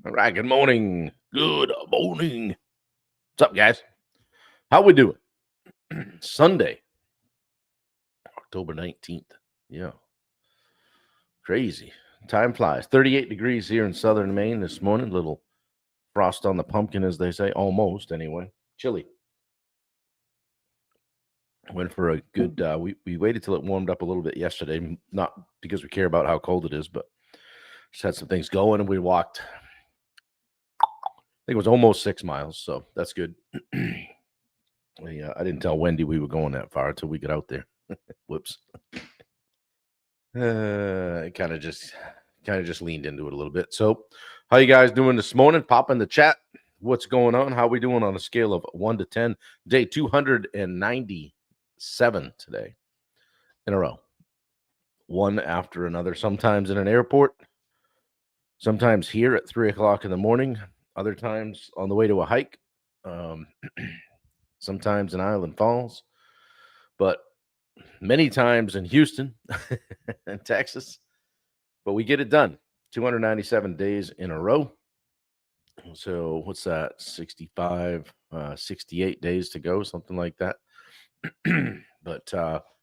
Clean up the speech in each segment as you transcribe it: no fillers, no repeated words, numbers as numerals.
All right. Good morning. Good morning. What's up, guys? How we doing? Sunday, October 19th. Yeah. Crazy. Time flies. 38 degrees here in southern Maine this morning. Little frost on the pumpkin, as they say. Almost, anyway. Chilly. Went for a good, we waited till it warmed up a little bit yesterday. Not because we care about how cold it is, but just had some things going, and we walked, I think it was almost 6 miles, so that's good. I didn't tell Wendy we were going that far until we got out there. Whoops. Kind of just leaned into it a little bit. So, how you guys doing this morning? Pop in the chat. What's going on? How we doing on a scale of 1 to 10? Day 297 today in a row. One after another. Sometimes in an airport. Sometimes here at 3 o'clock in the morning. Other times on the way to a hike. Sometimes in Island Falls. But many times in Houston and Texas, but we get it done. 297 days in a row. So what's that? 65, 68 days to go, something like that. But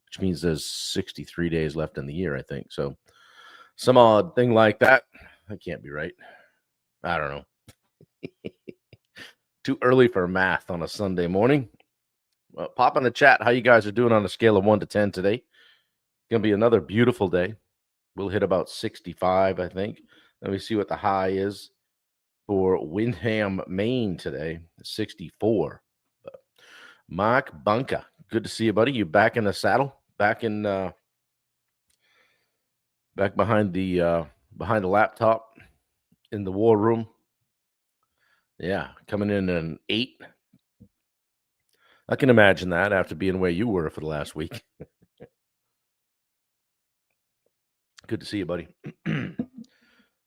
which means there's 63 days left in the year, I think. So some odd thing like that. That can't be right. I don't know. Too early for math on a Sunday morning. Pop in the chat how you guys are doing on a scale of 1 to 10 today. Gonna be another beautiful day. We'll hit about 65, I think. Let me see what the high is for Windham, Maine today. 64. Mark Bunker, good to see you, buddy. You back in the saddle? Back in back behind the laptop in the war room. Yeah, coming in an 8. I can imagine that after being where you were for the last week. Good to see you, buddy.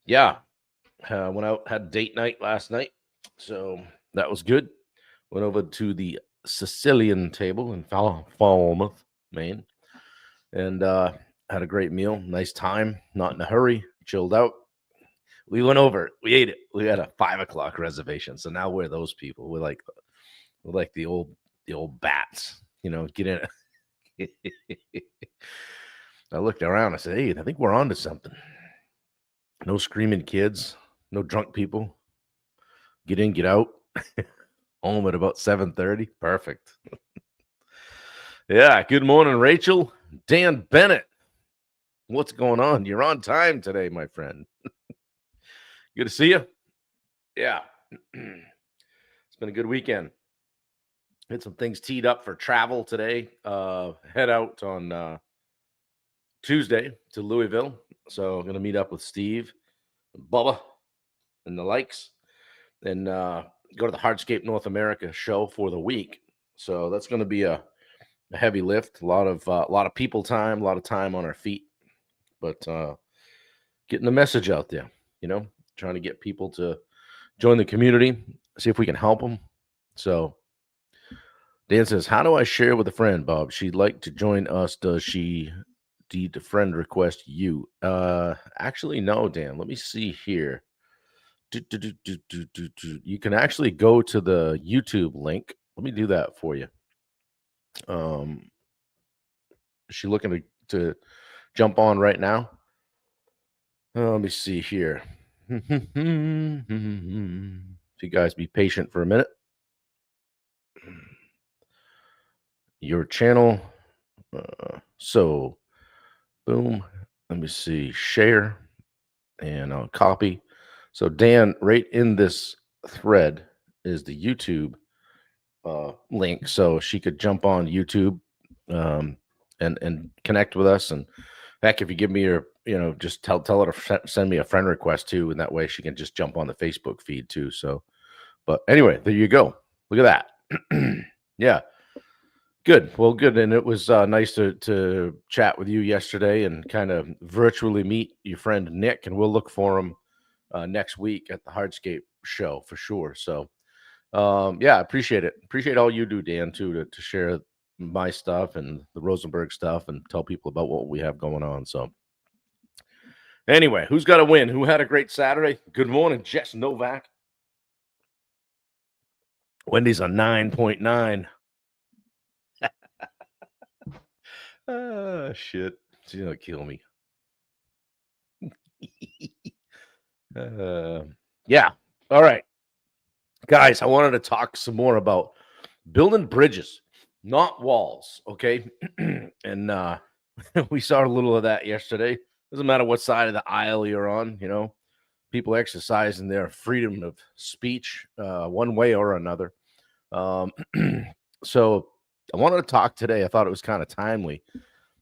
Yeah. Went out, had date night last night. So that was good. Went over to the Sicilian table in Falmouth, Maine. And had a great meal. Nice time. Not in a hurry. Chilled out. We went over. We ate it. We had a 5 o'clock reservation. So now we're those people. We're like the old bats. Get in it. I looked around. I said, "Hey, I think we're on to something." No screaming kids. No drunk people. Get in, get out. Home at about 7:30. Perfect. Yeah. Good morning, Rachel. Dan Bennett. What's going on? You're on time today, my friend. Good to see you. Yeah. It's been a good weekend. Had some things teed up for travel today. Head out on Tuesday to Louisville. So I'm going to meet up with Steve, Bubba, and the likes. And go to the Hardscape North America show for the week. So that's going to be a heavy lift. A lot of people time, a lot of time on our feet. But getting the message out there, trying to get people to join the community, see if we can help them. So Dan says, "How do I share with a friend, Bob? She'd like to join us. Does she need a friend request you?" Actually, no, Dan. Let me see here. You can actually go to the YouTube link. Let me do that for you. Is she looking to jump on right now? Let me see here. If you guys be patient for a minute. Your channel. So, boom. Let me see. Share. And I'll copy. So, Dan, right in this thread is the YouTube link. So she could jump on YouTube and connect with us. And heck, if you give me your, just tell her to send me a friend request too. And that way she can just jump on the Facebook feed too. So, but anyway, there you go. Look at that. Yeah. Good. Well, good. And it was nice to chat with you yesterday and kind of virtually meet your friend Nick. And we'll look for him next week at the Hardscape show for sure. So, yeah, I appreciate it. Appreciate all you do, Dan, too, to share my stuff and the Rosenberg stuff and tell people about what we have going on. So, Anyway, who's got a win? Who had a great Saturday? Good morning, Jess Novak. Wendy's a 9.9. Shit. She's gonna kill me. Yeah. All right. Guys, I wanted to talk some more about building bridges, not walls. Okay. And we saw a little of that yesterday. Doesn't matter what side of the aisle you're on, people exercising their freedom of speech one way or another. Um, so I wanted to talk today. I thought it was kind of timely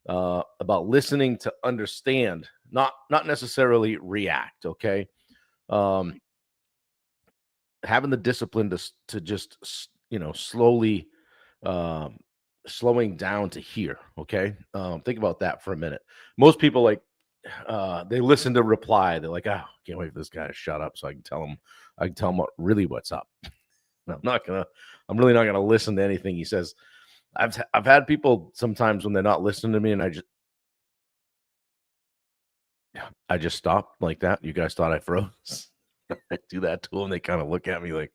about listening to understand, not necessarily react. Okay, um, having the discipline to just slowly slowing down to hear. Okay, think about that for a minute. Most people they listen to reply. They're like, oh, can't wait for this guy to shut up so I can tell him what's up. I'm really not gonna listen to anything he says. I've had people sometimes when they're not listening to me, and I just stop like that. You guys thought I froze. I do that to them. They kind of look at me like,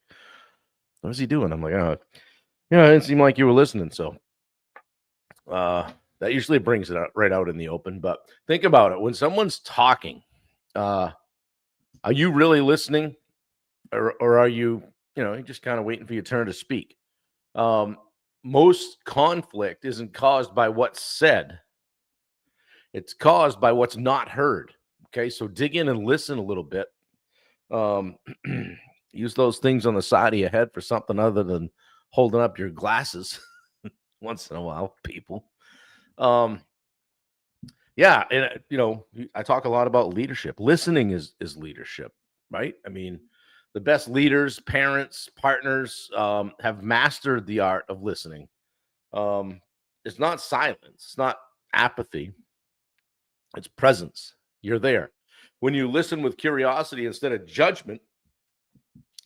"What is he doing?" I'm like, "Oh, yeah, it didn't seem like you were listening." So, that usually brings it right out in the open. But think about it: when someone's talking, are you really listening, or are you, you're just kind of waiting for your turn to speak? Most conflict isn't caused by what's said, it's caused by what's not heard. Okay, so dig in and listen a little bit. Um, use those things on the side of your head for something other than holding up your glasses once in a while, people. Yeah, and I talk a lot about leadership. Listening is leadership, right? I mean, the best leaders, parents, partners have mastered the art of listening. Um, it's not silence, it's not apathy, it's presence. You're there. When you listen with curiosity instead of judgment,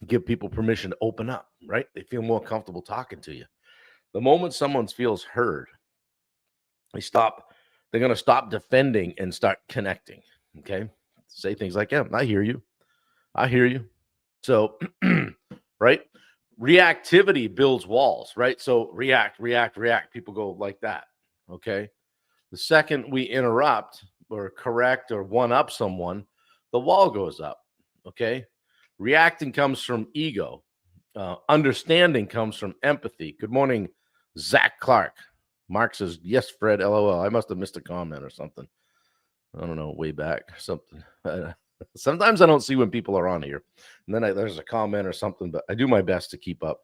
give people permission to open up, right? They feel more comfortable talking to you. The moment someone feels heard, they're going to stop defending and start connecting. Okay. Say things like, yeah, I hear you. I hear you. So, right. Reactivity builds walls, right? So react. People go like that. Okay. The second we interrupt or correct or one up someone, the wall goes up. Okay. Reacting comes from ego. Understanding comes from empathy. Good morning, Zach Clark. Mark says, yes, Fred, LOL. I must have missed a comment or something. I don't know, way back or something. Sometimes I don't see when people are on here. And then there's a comment or something, but I do my best to keep up.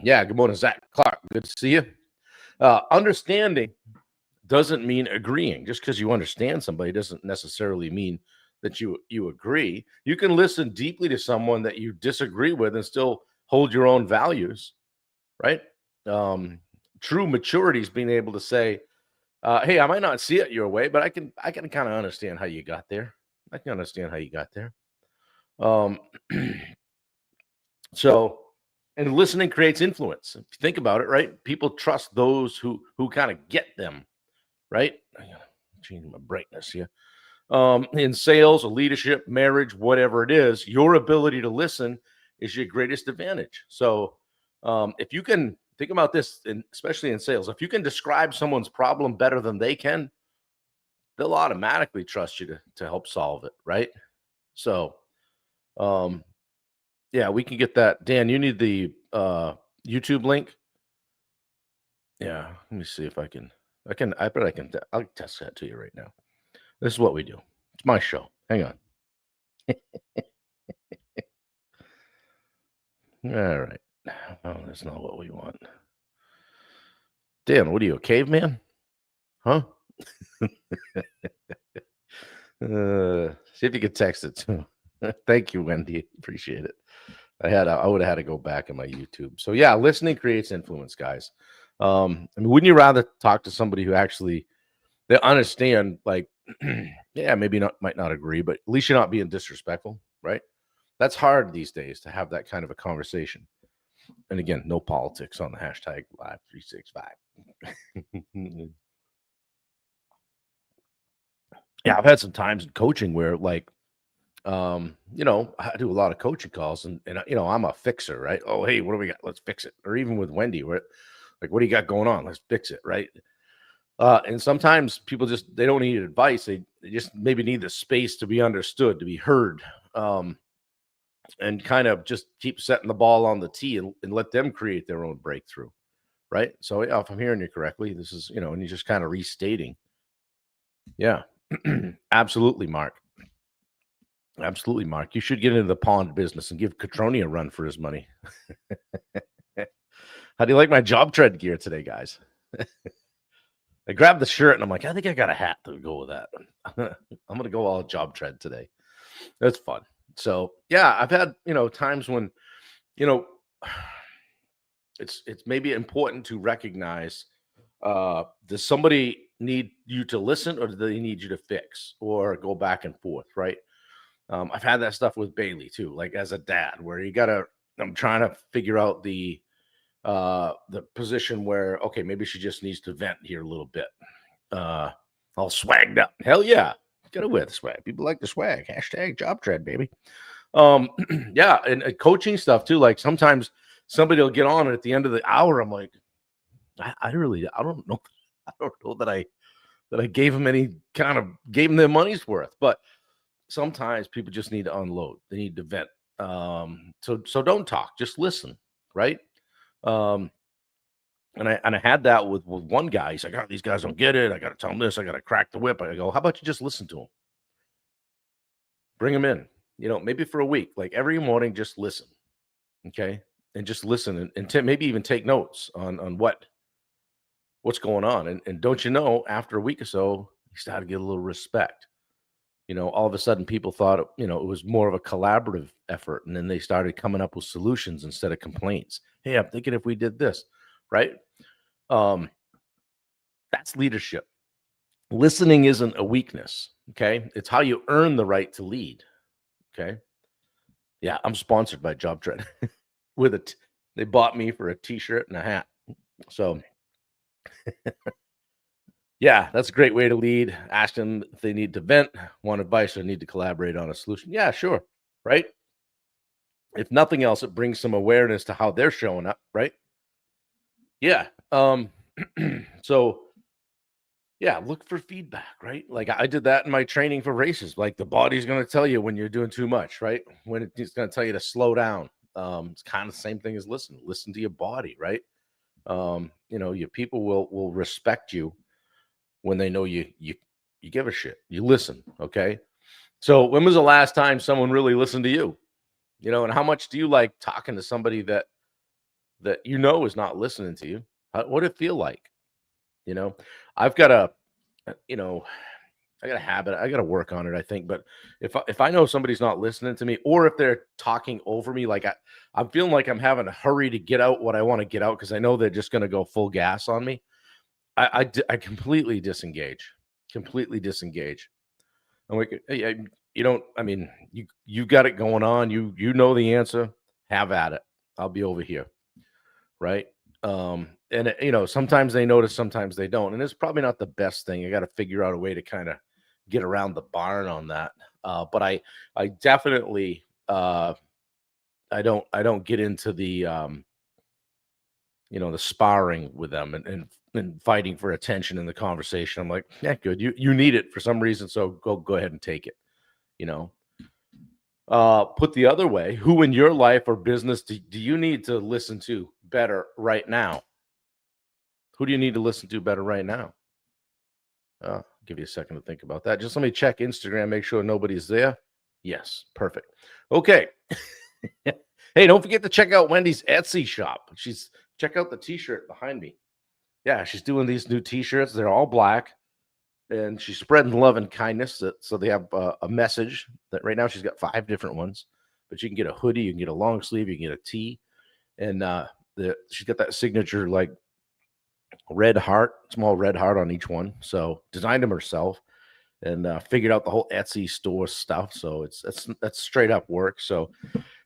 Yeah, good morning, Zach Clark. Good to see you. Understanding doesn't mean agreeing. Just because you understand somebody doesn't necessarily mean that you agree. You can listen deeply to someone that you disagree with and still hold your own values, right? True maturity is being able to say, hey, I might not see it your way, but I can kind of understand how you got there. I can understand how you got there. Um, so, and listening creates influence. If you think about it, right? People trust those who kind of get them, right? I gotta change my brightness here. In sales or leadership, marriage, whatever it is, your ability to listen is your greatest advantage. So, if you can think about this, especially in sales, if you can describe someone's problem better than they can, they'll automatically trust you to help solve it, right? So, um, yeah, we can get that. Dan, you need the YouTube link. Yeah, let me see if I can. I bet I can. I'll test that to you right now. This is what we do. It's my show. Hang on. All right. Oh, that's not what we want. Dan, what are you, a caveman? Huh? See if you could text it to him. Thank you, Wendy. Appreciate it. I would have had to go back in my YouTube. So yeah, listening creates influence, guys. I mean, wouldn't you rather talk to somebody who actually they understand, like, yeah, maybe not might not agree, but at least you're not being disrespectful, right? That's hard these days to have that kind of a conversation. And again, no politics on the hashtag live 365. Yeah, I've had some times in coaching where like, I do a lot of coaching calls and I'm a fixer, right? Oh, hey, what do we got? Let's fix it. Or even with Wendy, where like, what do you got going on? Let's fix it, right? And sometimes people they don't need advice. They just maybe need the space to be understood, to be heard. And kind of just keep setting the ball on the tee and let them create their own breakthrough. Right. So yeah, if I'm hearing you correctly, this is, and you're just kind of restating. Yeah. Absolutely, Mark. Absolutely, Mark. You should get into the pond business and give Catroni a run for his money. How do you like my job tread gear today, guys? I grabbed the shirt and I'm like, I think I got a hat to go with that. I'm gonna go all job tread today. That's fun. So yeah, I've had times when you know it's maybe important to recognize, does somebody need you to listen or do they need you to fix or go back and forth, right? I've had that stuff with Bailey too, like as a dad, where I'm trying to figure out the position where, okay, maybe she just needs to vent here a little bit. All swagged up. Hell yeah. Get away with the swag. People like the swag. Hashtag job tread, baby. Yeah, and coaching stuff too. Like sometimes somebody will get on at the end of the hour. I'm like, I don't know. I don't know that I gave them their money's worth. But sometimes people just need to unload. They need to vent. So don't talk, just listen, right? Um, and I had that with one guy. He's like, oh, these guys don't get it. I got to tell them this. I got to crack the whip. I go, how about you just listen to them? Bring them in, maybe for a week, like every morning, just listen. Okay. And just listen and maybe even take notes on what's going on. And don't you know, after a week or so, you start to get a little respect. All of a sudden people thought, it was more of a collaborative effort. And then they started coming up with solutions instead of complaints. Hey, I'm thinking if we did this, right? That's leadership. Listening isn't a weakness. Okay. It's how you earn the right to lead. Okay. Yeah. I'm sponsored by Job Tread with it. They bought me for a t-shirt and a hat. So yeah, that's a great way to lead. Ask them if they need to vent, want advice, or need to collaborate on a solution. Yeah, sure. Right. If nothing else, it brings some awareness to how they're showing up. Right. Yeah. So yeah, look for feedback, right? Like I did that in my training for races. Like the body's going to tell you when you're doing too much, right? When it's going to tell you to slow down. It's kind of the same thing as listen to your body, right? Your people will respect you when they know you give a shit. You listen, okay? So when was the last time someone really listened to you? And how much do you like talking to somebody that is not listening to you? What did it feel like? I've got I got a habit. I got to work on it, I think. But if I know somebody's not listening to me, or if they're talking over me, like I'm feeling like I'm having a hurry to get out what I want to get out because I know they're just going to go full gas on me. I completely disengage. Completely disengage. I'm like, hey, you don't. I mean, you got it going on. You know the answer. Have at it. I'll be over here, right? And sometimes they notice, sometimes they don't, and it's probably not the best thing. I got to figure out a way to kind of get around the barn on that. But I definitely I don't get into the the sparring with them and fighting for attention in the conversation. I'm like, yeah, good. You need it for some reason, so go ahead and take it. You know. Put the other way, who in your life or business do you need to listen to better right now? Who do you need to listen to better right now? Give you a second to think about that. Just let me check Instagram, make sure nobody's there. Yes, perfect. Okay. Hey, don't forget to check out Wendy's Etsy shop. Check out the t-shirt behind me. Yeah, she's doing these new t-shirts. They're all black, and she's spreading love and kindness. So they have a message that right now she's got 5 different ones, but you can get a hoodie, you can get a long sleeve, you can get a tee, and she's got that signature like red heart, small red heart on each one. So designed them herself and figured out the whole Etsy store stuff. So that's straight up work. So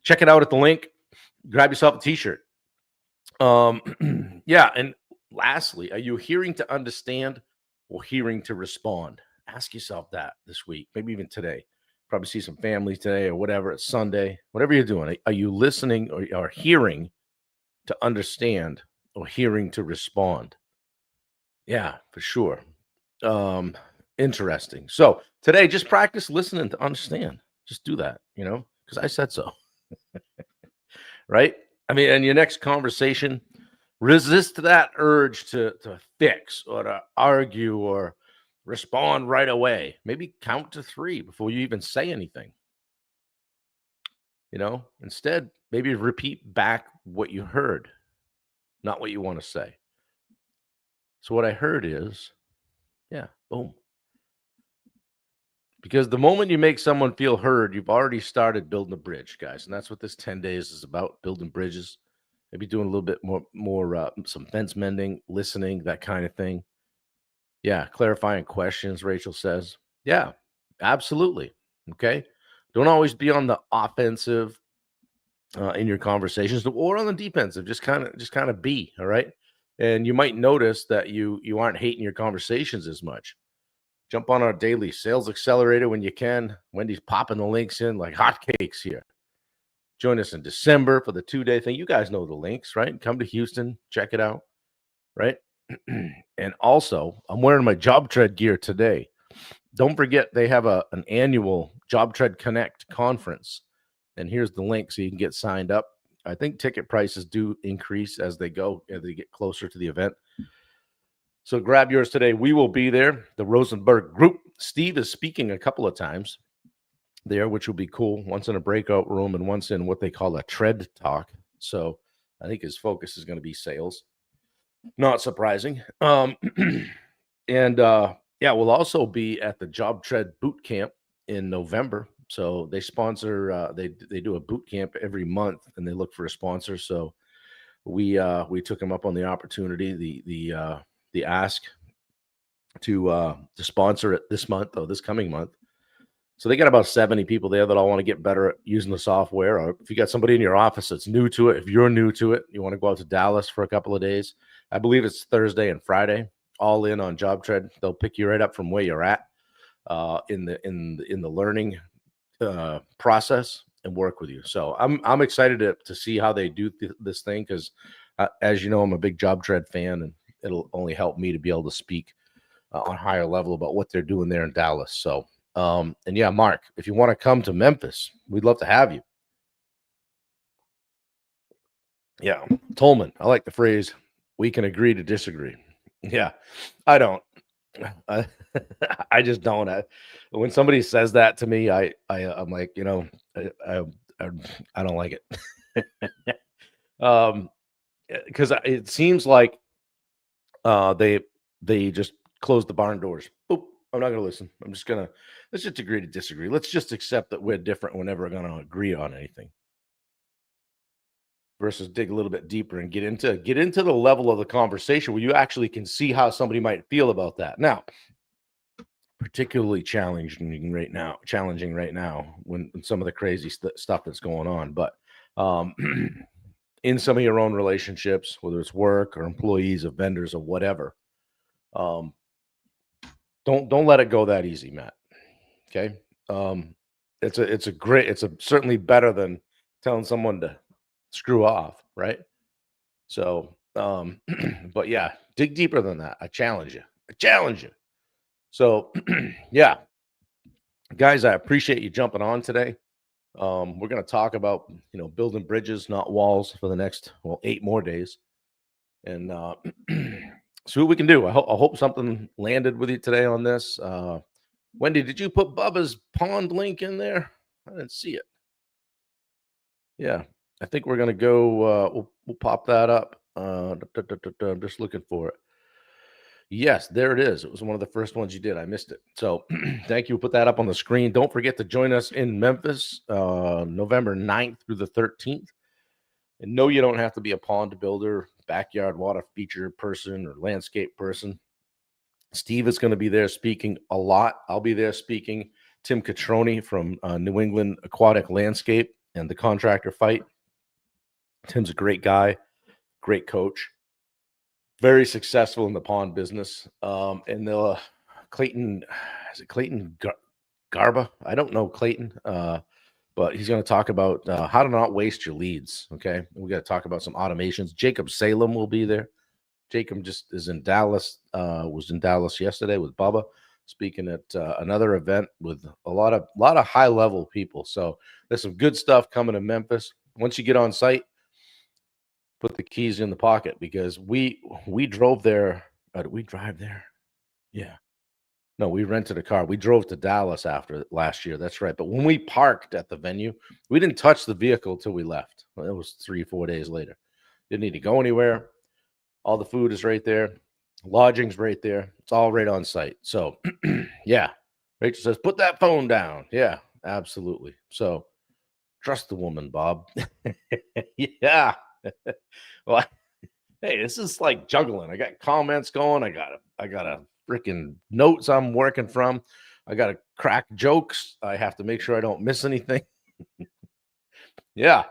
check it out at the link. Grab yourself a t-shirt. Yeah. And lastly, are you hearing to understand or hearing to respond? Ask yourself that this week, maybe even today. Probably see some family today or whatever. It's Sunday. Whatever you're doing, are you listening or hearing to understand or hearing to respond? Yeah, for sure. Um, Interesting. So today, just practice listening to understand. Just do that, because I said so, right? I mean, in your next conversation, resist that urge to fix or to argue or respond right away. Maybe count to 3 before you even say anything. Instead, maybe repeat back what you heard, not what you want to say. So what I heard is, yeah, boom. Because the moment you make someone feel heard, you've already started building a bridge, guys. And that's what this 10 days is about, building bridges. Maybe doing a little bit more some fence mending, listening, that kind of thing. Yeah, clarifying questions, Rachel says. Yeah, absolutely. Okay. Don't always be on the offensive in your conversations or on the defensive. Just kind of be, all right? And you might notice that you aren't hating your conversations as much. Jump on our daily sales accelerator when you can. Wendy's popping the links in like hotcakes here. Join us in December for the 2-day thing. You guys know the links, right? Come to Houston, check it out, right? And also, I'm wearing my Job Tread gear today. Don't forget they have an annual Job Tread Connect conference. And here's the link so you can get signed up. I think ticket prices do increase as they get closer to the event. So grab yours today. We will be there. The Rosenberg Group. Steve is speaking a couple of times there, which will be cool. Once in a breakout room and once in what they call a tread talk. So I think his focus is going to be sales. Not surprising. And yeah, we'll also be at the Job Tread Boot Camp in November. So they sponsor. They do a boot camp every month, and they look for a sponsor. So we took them up on the opportunity, the ask to sponsor it this coming month. So they got about 70 people there that all want to get better at using the software. Or if you got somebody in your office that's new to it, if you're new to it, you want to go out to Dallas for a couple of days. I believe it's Thursday and Friday, all in on Job Tread. They'll pick you right up from where you're at in the learning process and work with you. So I'm excited to see how they do this thing because, as you know, I'm a big Job Tread fan, and it'll only help me to be able to speak on a higher level about what they're doing there in Dallas. So. And yeah, Mark, if you want to come to Memphis, we'd love to have you. Yeah. Tolman, I like the phrase, we can agree to disagree. Yeah, I don't. I just don't. When somebody says that to me, I'm like, I, I don't like it. Because it seems like they just close the barn doors. Boop. I'm not going to listen. Let's just agree to disagree. Let's just accept that we're different. We're never going to agree on anything. Versus dig a little bit deeper and get into the level of the conversation where you actually can see how somebody might feel about that. Now, particularly challenging right now when some of the crazy stuff that's going on. But in some of your own relationships, whether it's work or employees or vendors or whatever, don't let it go that easy, Matt. Okay. It's certainly better than telling someone to screw off, right? So, but yeah, dig deeper than that. I challenge you. So, yeah, guys, I appreciate you jumping on today. We're going to talk about, building bridges, not walls, for the next 8 more days, and see what we can do. I hope something landed with you today on this. Wendy, did you put Bubba's pond link in there? I didn't see it. Yeah, I think we're gonna go. We'll pop that up. I'm just looking for it. Yes, there it is. It was one of the first ones you did. I missed it. So thank you. Put that up on the screen. Don't forget to join us in Memphis, November 9th through the 13th. And no, you don't have to be a pond builder, backyard water feature person, or landscape person. Steve is going to be there speaking a lot. I'll be there speaking. Tim Catroni from New England Aquatic Landscape and the Contractor Fight. Tim's a great guy, great coach, very successful in the pond business. And Clayton, is it Clayton Garba? I don't know Clayton, but he's going to talk about how to not waste your leads. Okay, we got to talk about some automations. Jacob Salem will be there. Jacob just is in Dallas. Was in Dallas yesterday with Bubba, speaking at another event with a lot of high level people. So there's some good stuff coming to Memphis. Once you get on site, put the keys in the pocket, because we drove there. Did we drive there? Yeah. No, we rented a car. We drove to Dallas after last year. That's right. But when we parked at the venue, we didn't touch the vehicle till we left. Well, it was 3-4 days later. Didn't need to go anywhere. All the food is right there. Lodging's right there. It's all right on site. So, yeah. Rachel says, put that phone down. Yeah, absolutely. So, trust the woman, Bob. Yeah. Well, hey, this is like juggling. I got comments going. I got a freaking notes I'm working from. I got to crack jokes. I have to make sure I don't miss anything. Yeah.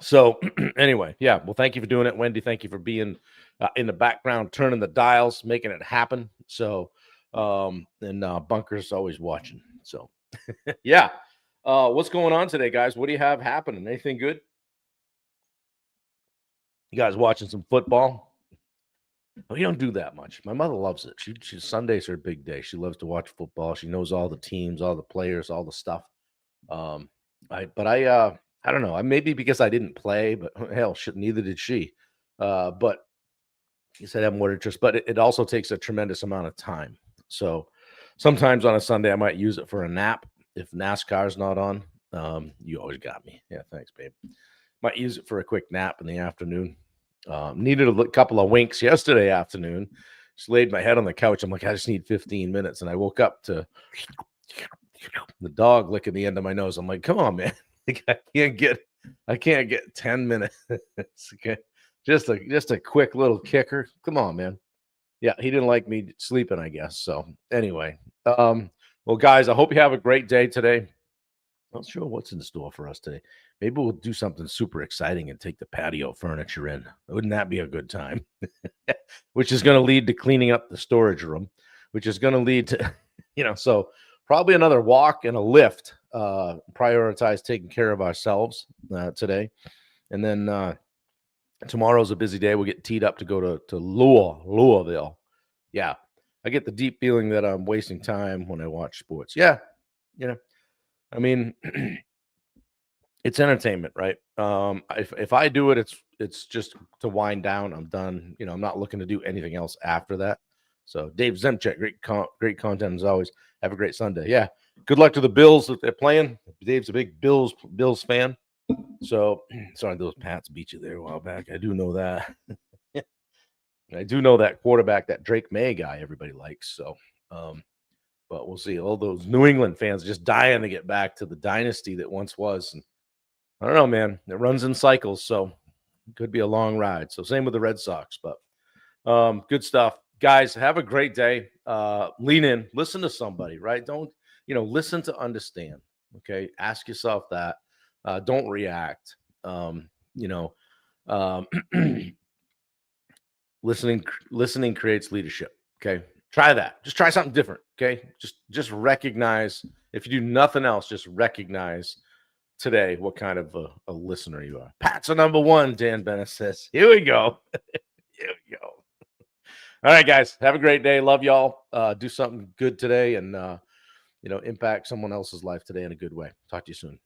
So anyway, yeah. Well, thank you for doing it, Wendy. Thank you for being in the background, turning the dials, making it happen. So, and Bunker's always watching. So, yeah. What's going on today, guys? What do you have happening? Anything good? You guys watching some football? We don't do that much. My mother loves it. She Sunday's her big day. She loves to watch football. She knows all the teams, all the players, all the stuff. I don't know. Maybe because I didn't play, but hell, shit, neither did she. But he said I have more interest, but it also takes a tremendous amount of time. So sometimes on a Sunday I might use it for a nap if NASCAR's not on. You always got me. Yeah, thanks, babe. Might use it for a quick nap in the afternoon. Needed a couple of winks yesterday afternoon. Just laid my head on the couch. I'm like, I just need 15 minutes. And I woke up to the dog licking the end of my nose. I'm like, come on, man. I can't get 10 minutes. Okay. Just a quick little kicker. Come on, man. Yeah, he didn't like me sleeping, I guess. So anyway, well, guys, I hope you have a great day today. Not sure what's in store for us today. Maybe we'll do something super exciting and take the patio furniture in. Wouldn't that be a good time? Which is going to lead to cleaning up the storage room, which is going to lead to, so probably another walk and a lift. Prioritize taking care of ourselves today. And then tomorrow's a busy day. We'll get teed up to go to Louisville. Yeah. I get the deep feeling that I'm wasting time when I watch sports. Yeah. I mean, it's entertainment, right? If I do it, it's just to wind down. I'm done. I'm not looking to do anything else after that. So Dave Zemchek, great content as always. Have a great Sunday. Yeah. Good luck to the Bills that they're playing. Dave's a big Bills fan. So sorry, those Pats beat you there a while back. I do know that. I do know that quarterback, that Drake May guy, everybody likes. So, but we'll see. All those New England fans just dying to get back to the dynasty that once was. And I don't know, man. It runs in cycles, so it could be a long ride. So same with the Red Sox, but good stuff. Guys, have a great day. Lean in, listen to somebody, right? Don't, listen to understand. Okay. Ask yourself that. Don't react. Listening creates leadership. Okay. Try that. Just try something different. Okay. Just recognize, if you do nothing else, just recognize today what kind of a listener you are. Pat's a number one, Dan Bennett says. Here we go. Here we go. All right, guys. Have a great day. Love y'all. Do something good today and impact someone else's life today in a good way. Talk to you soon.